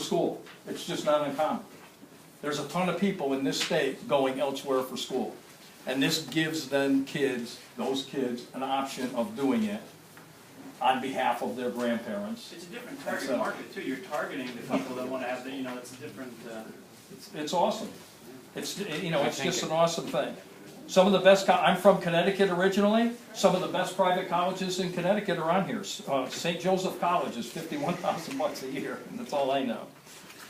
school. It's just not uncommon. There's a ton of people in this state going elsewhere for school. And this gives them those kids, an option of doing it on behalf of their grandparents. It's a different target market too. You're targeting the people that want to have the, it's a different. It's awesome. It's it's just an awesome thing. Some of the best. I'm from Connecticut originally. Some of the best private colleges in Connecticut are on here. St. Joseph College is $51,000 a year, and that's all I know.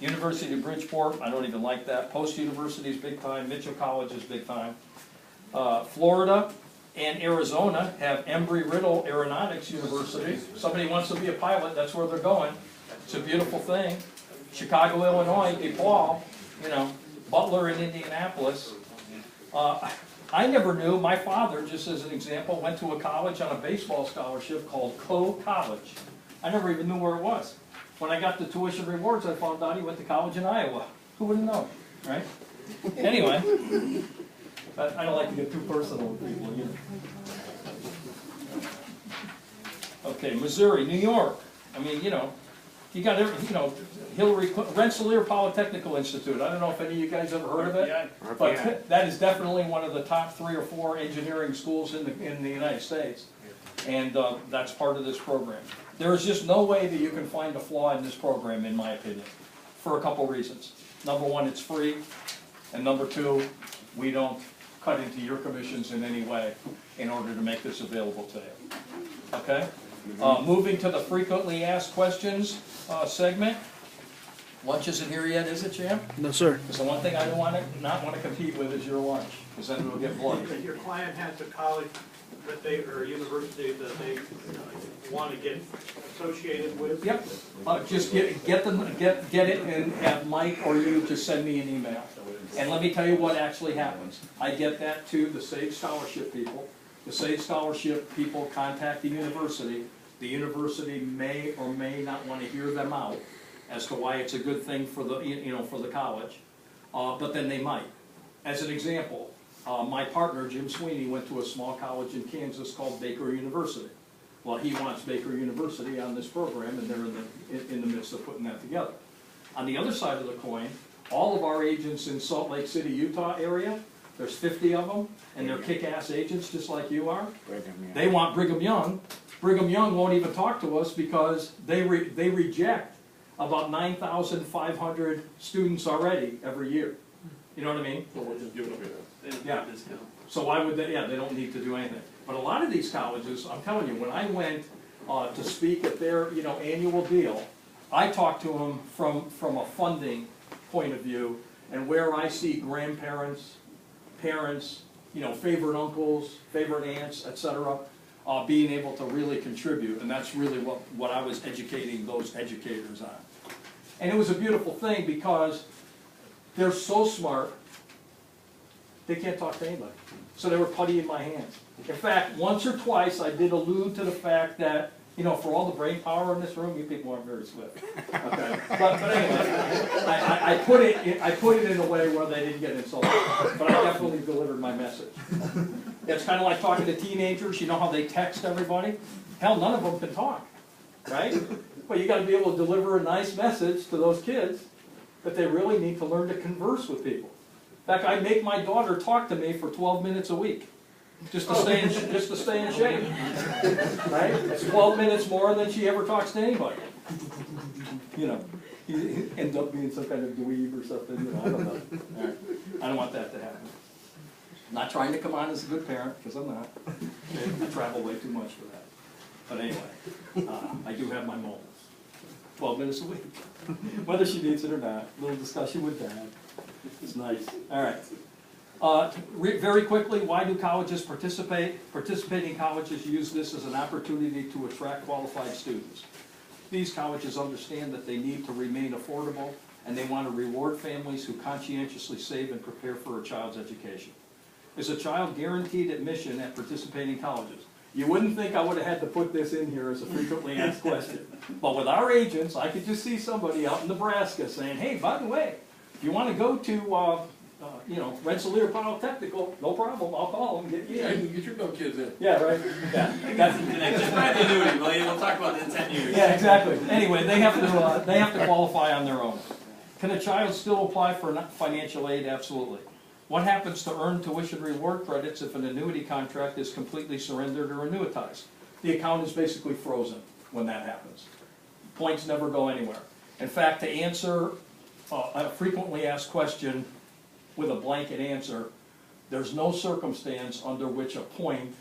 University of Bridgeport, I don't even like that. Post University is big time. Mitchell College is big time. Florida and Arizona have Embry-Riddle Aeronautics University. Somebody wants to be a pilot, that's where they're going. It's a beautiful thing. Chicago, Illinois, DePaul, Butler in Indianapolis. I never knew, my father, just as an example, went to a college on a baseball scholarship called Coe College. I never even knew where it was. When I got the tuition rewards, I found out he went to college in Iowa. Who would have known, right? Anyway, I don't like to get too personal with people either. Okay, Missouri, New York. I mean, you got Hillary Clinton, Rensselaer Polytechnical Institute. I don't know if any of you guys ever heard of it, but that is definitely one of the top 3 or 4 engineering schools in the United States, and that's part of this program. There is just no way that you can find a flaw in this program, in my opinion, for a couple reasons. Number 1, it's free, and number 2, we don't cut into your commissions in any way in order to make this available to you. Okay? Moving to the frequently asked questions segment. Lunch isn't here yet, is it, Jam? No, sir. Because the one thing I don't not want to compete with is your lunch, because then it'll get bloody. Your client has a college that they, or a university that they want to get associated with? Yep. Just get it and have Mike or you just send me an email. And let me tell you what actually happens. I get that to the Sage Scholarship people. The Sage Scholarship people contact the university. The university may or may not want to hear them out as to why it's a good thing for the for the college, but then they might. As an example, my partner Jim Sweeney went to a small college in Kansas called Baker University. Well, he wants Baker University on this program, and they're in the midst of putting that together. On the other side of the coin, all of our agents in Salt Lake City, Utah area, there's 50 of them, and they're kick-ass agents just like you are. They want Brigham Young. Brigham Young won't even talk to us because they reject about 9,500 students already every year. You know what I mean? Well, we're just giving them Yeah. So why would they? Yeah, they don't need to do anything. But a lot of these colleges, I'm telling you, when I went to speak at their annual deal, I talked to them from a funding point of view, and where I see grandparents, parents, favorite uncles, favorite aunts, etc., being able to really contribute, and that's really what I was educating those educators on. And it was a beautiful thing because they're so smart, they can't talk to anybody. So they were putty in my hands. In fact, once or twice I did allude to the fact that, for all the brain power in this room, you people aren't very swift. Okay. But anyway, I put it in a way where they didn't get insulted. But I definitely delivered my message. It's kind of like talking to teenagers. You know how they text everybody? Hell, none of them can talk, right? But you got to be able to deliver a nice message to those kids that they really need to learn to converse with people. In fact, I make my daughter talk to me for 12 minutes a week, just to stay in shape. Right? It's 12 minutes more than she ever talks to anybody. He ends up being some kind of dweeb or something. I don't know. All right. I don't want that to happen. I'm not trying to come on as a good parent, because I'm not. I travel way too much for that. But anyway, I do have my moments. 12 minutes a week. Whether she needs it or not. A little discussion with Dad. It's nice. All right. Very quickly, why do colleges participate? Participating colleges use this as an opportunity to attract qualified students. These colleges understand that they need to remain affordable, and they want to reward families who conscientiously save and prepare for a child's education. Is a child guaranteed admission at participating colleges? You wouldn't think I would have had to put this in here as a frequently asked question. But with our agents, I could just see somebody out in Nebraska saying, hey, by the way, if you want to go to you know, Rensselaer Polytechnical, no problem, I'll call them, get you Yeah, you in. can get your dumb kids in. Yeah, right, yeah. That's- Just find the annuity, we'll talk about that in 10 years. Yeah, exactly. Anyway, they have to qualify on their own. Can a child still apply for financial aid? Absolutely. What happens to earn tuition reward credits if an annuity contract is completely surrendered or annuitized? The account is basically frozen when that happens. Points never go anywhere. In fact, to answer a frequently asked question with a blanket answer, there's no circumstance under which a point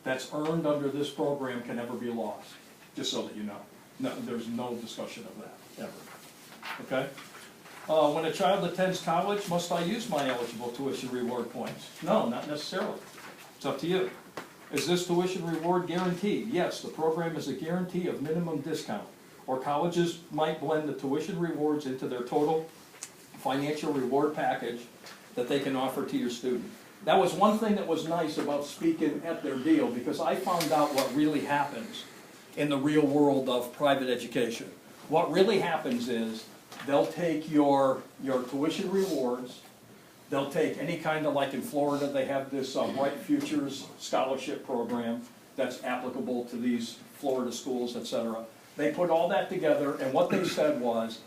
that's earned under this program can ever be lost, just so that you know. No, there's no discussion of that, ever. Okay? When a child attends college, must I use my eligible tuition reward points? No, not necessarily. It's up to you. Is this tuition reward guaranteed? Yes, the program is a guarantee of minimum discount. Or colleges might blend the tuition rewards into their total financial reward package that they can offer to your student. That was one thing that was nice about speaking at their deal, because I found out what really happens in the real world of private education. What really happens is they'll take your tuition rewards, they'll take any kind of, like in Florida, they have this Bright Futures scholarship program that's applicable to these Florida schools, etc. They put all that together, and what they said was,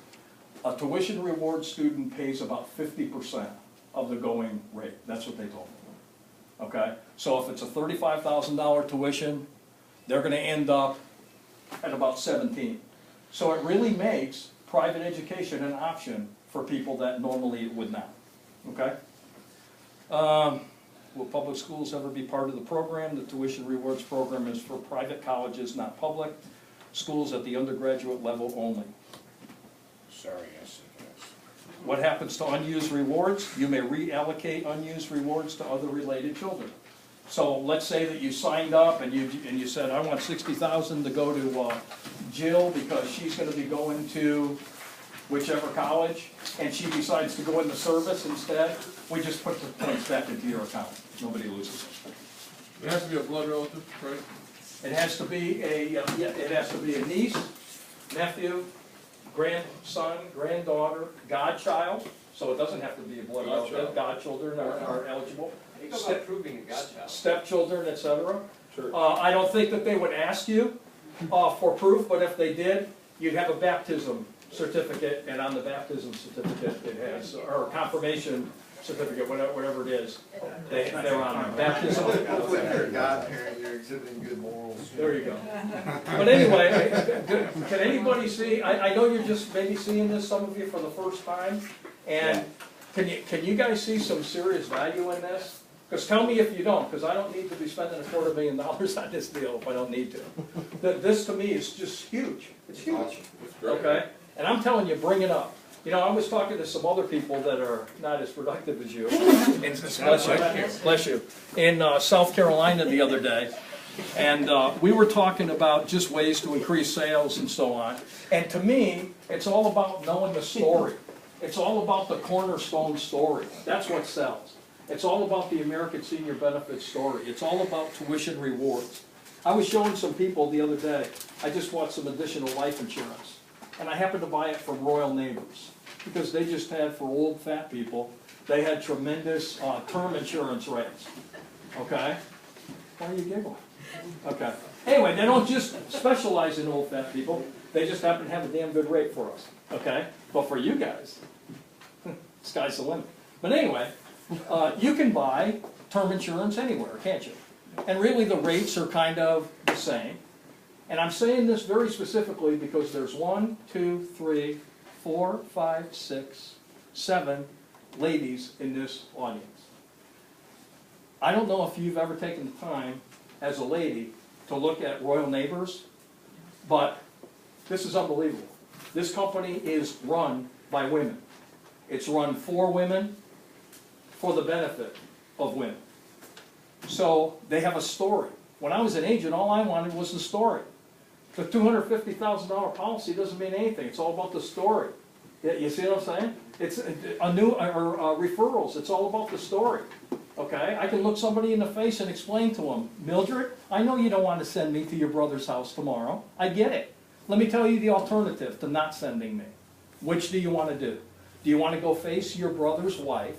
a tuition reward student pays about 50% of the going rate. That's what they told me. Okay? So if it's a $35,000 tuition, they're going to end up at about 17. So it really makes private education an option for people that normally it would not. Okay? Will public schools ever be part of the program? The tuition rewards program is for private colleges, not public. Schools at the undergraduate level only. Sorry, yes, yes. What happens to unused rewards? You may reallocate unused rewards to other related children. So let's say that you signed up and you said, I want $60,000 to go to Jill because she's going to be going to whichever college, and she decides to go into service instead. We just put the points back into your account. Nobody loses. It has to be a blood relative, right? It has to be a niece, nephew, grandson, granddaughter, godchild, so it doesn't have to be a blood relative. Godchildren are eligible. You go about proving a godchild. Stepchildren, etc. Sure. I don't think that they would ask you for proof, but if they did, you'd have a baptism certificate, and on the baptism certificate it has, or confirmation certificate, whatever it is, they're on baptism. Hopefully if you're a godparent, you're exhibiting good morals. There you go. But anyway, can anybody see, I know you're just maybe seeing this, some of you for the first time, and can you guys see some serious value in this? Because tell me if you don't, because I don't need to be spending $250,000 on this deal if I don't need to. This to me is just huge. It's huge. That's great. Okay? And I'm telling you, bring it up. You know, I was talking to some other people that are not as productive as you, bless you, in South Carolina the other day. And we were talking about just ways to increase sales and so on. And to me, it's all about knowing the story. It's all about the cornerstone story. That's what sells. It's all about the American Senior Benefits story. It's all about tuition rewards. I was showing some people the other day, I just bought some additional life insurance. And I happened to buy it from Royal Neighbors, because they just had, for old fat people, they had tremendous term insurance rates. Okay? Why are you giggling? Okay. Anyway, they don't just specialize in old fat people, they just happen to have a damn good rate for us. Okay? But for you guys, sky's the limit. But anyway, you can buy term insurance anywhere, can't you? And really the rates are kind of the same. And I'm saying this very specifically because there's 1, 2, 3, 4, 5, 6, 7 ladies in this audience. I don't know if you've ever taken the time as a lady to look at Royal Neighbors, but this is unbelievable. This company is run by women. It's run for women, for the benefit of women. So they have a story. When I was an agent, all I wanted was the story. The $250,000 policy doesn't mean anything. It's all about the story. You see what I'm saying? It's a new referrals. It's all about the story. Okay? I can look somebody in the face and explain to them, Mildred, I know you don't want to send me to your brother's house tomorrow. I get it. Let me tell you the alternative to not sending me. Which do you want to do? Do you want to go face your brother's wife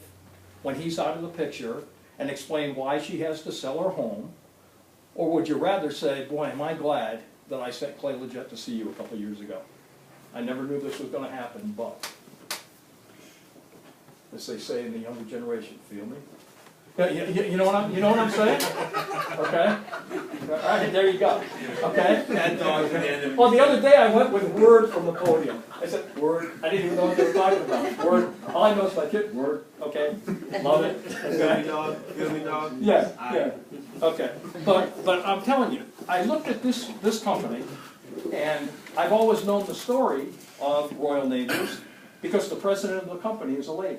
when he's out of the picture and explain why she has to sell her home? Or would you rather say, boy, am I glad that I sent Clay Leggett to see you a couple years ago? I never knew this was gonna happen, but, as they say in the younger generation, feel me? Yeah, you know what I'm saying? Okay? All right, there you go, okay? That dog's at the end of Well, the other day I went with Word from the podium. I said, Word, I didn't even know what they were talking about. Word, all I know is my kid, Word, okay? Love it, okay? Feel me, dog? Yeah, okay. But I'm telling you, I looked at this company, and I've always known the story of Royal Neighbors because the president of the company is a lady.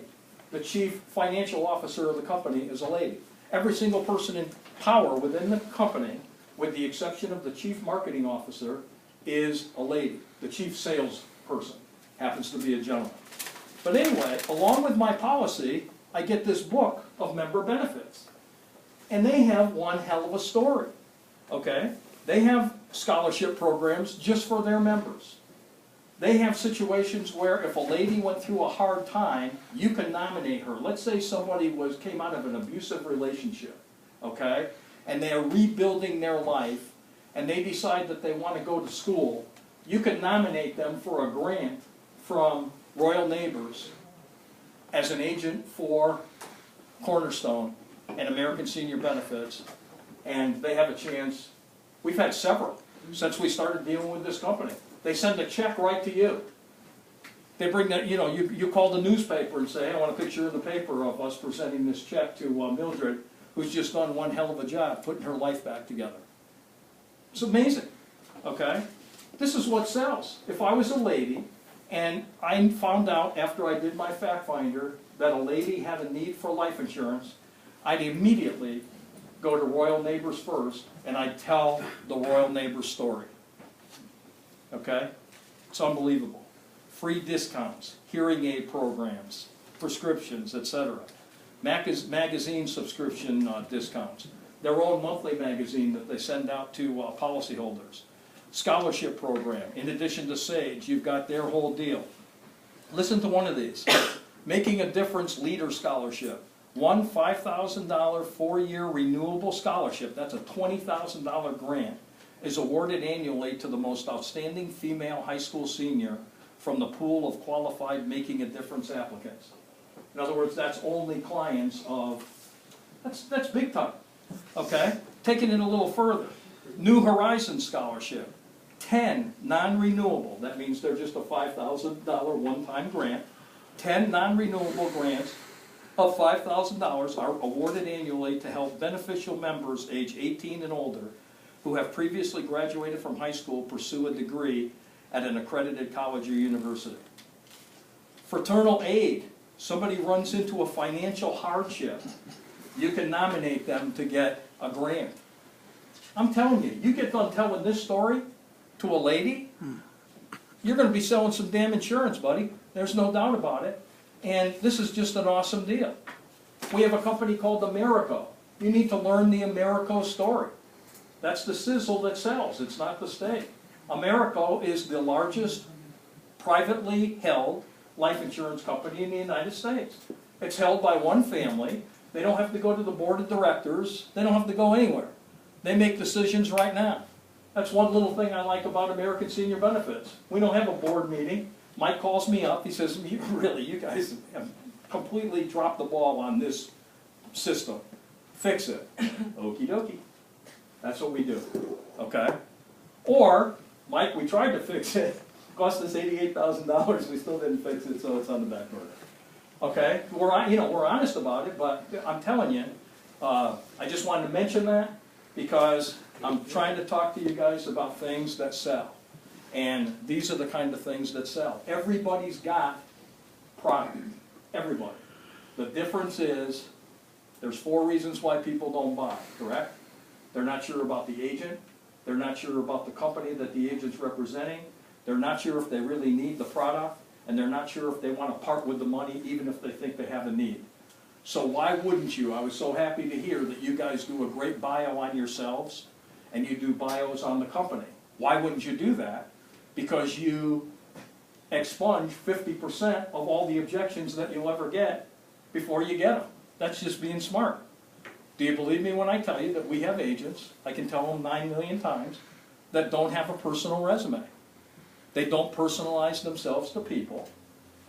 The chief financial officer of the company is a lady. Every single person in power within the company, with the exception of the chief marketing officer, is a lady. The chief salesperson happens to be a gentleman. But anyway, along with my policy, I get this book of member benefits. And they have one hell of a story, okay? They have scholarship programs just for their members. They have situations where if a lady went through a hard time, you can nominate her. Let's say somebody came out of an abusive relationship, okay? And they're rebuilding their life, and they decide that they want to go to school. You can nominate them for a grant from Royal Neighbors as an agent for Cornerstone and American Senior Benefits, and they have a chance. We've had several since we started dealing with this company. They send a check right to you. They bring that, you call the newspaper and say, hey, I want a picture in the paper of us presenting this check to Mildred, who's just done one hell of a job putting her life back together. It's amazing, okay? This is what sells. If I was a lady, and I found out after I did my fact finder that a lady had a need for life insurance, I'd immediately go to Royal Neighbors first, and I'd tell the Royal Neighbors story. Okay? It's unbelievable. Free discounts, hearing aid programs, prescriptions, etc. Magazine subscription discounts. Their own monthly magazine that they send out to policyholders. Scholarship program. In addition to SAGE, you've got their whole deal. Listen to one of these. Making a Difference Leader Scholarship. One $5,000 4-year renewable scholarship, that's a $20,000 grant, is awarded annually to the most outstanding female high school senior from the pool of qualified Making a Difference applicants. In other words, that's only clients of, that's big time, okay? Taking it a little further, New Horizons Scholarship, 10 non-renewable, that means they're just a $5,000 one-time grant, 10 non-renewable grants of $5,000 are awarded annually to help beneficial members age 18 and older who have previously graduated from high school pursue a degree at an accredited college or university. Fraternal aid, somebody runs into a financial hardship, you can nominate them to get a grant. I'm telling you, you get done telling this story to a lady, you're going to be selling some damn insurance, buddy. There's no doubt about it. And this is just an awesome deal. We have a company called Americo. You need to learn the Americo story. That's the sizzle that sells. It's not the steak. Americo is the largest privately held life insurance company in the United States. It's held by one family. They don't have to go to the board of directors. They don't have to go anywhere. They make decisions right now. That's one little thing I like about American Senior Benefits. We don't have a board meeting. Mike calls me up. He says, really, you guys have completely dropped the ball on this system. Fix it. Okie dokie. That's what we do, okay? Or, Mike, we tried to fix it. Cost us $88,000. We still didn't fix it, so it's on the back burner. Okay? We're honest about it, but I'm telling you, I just wanted to mention that because I'm trying to talk to you guys about things that sell. And these are the kind of things that sell. Everybody's got product. Everybody. The difference is there's 4 reasons why people don't buy, correct? They're not sure about the agent. They're not sure about the company that the agent's representing. They're not sure if they really need the product. And they're not sure if they want to part with the money even if they think they have a need. So why wouldn't you? I was so happy to hear that you guys do a great bio on yourselves and you do bios on the company. Why wouldn't you do that? Because you expunge 50% of all the objections that you'll ever get before you get them. That's just being smart. Do you believe me when I tell you that we have agents, I can tell them 9 million times, that don't have a personal resume? They don't personalize themselves to people.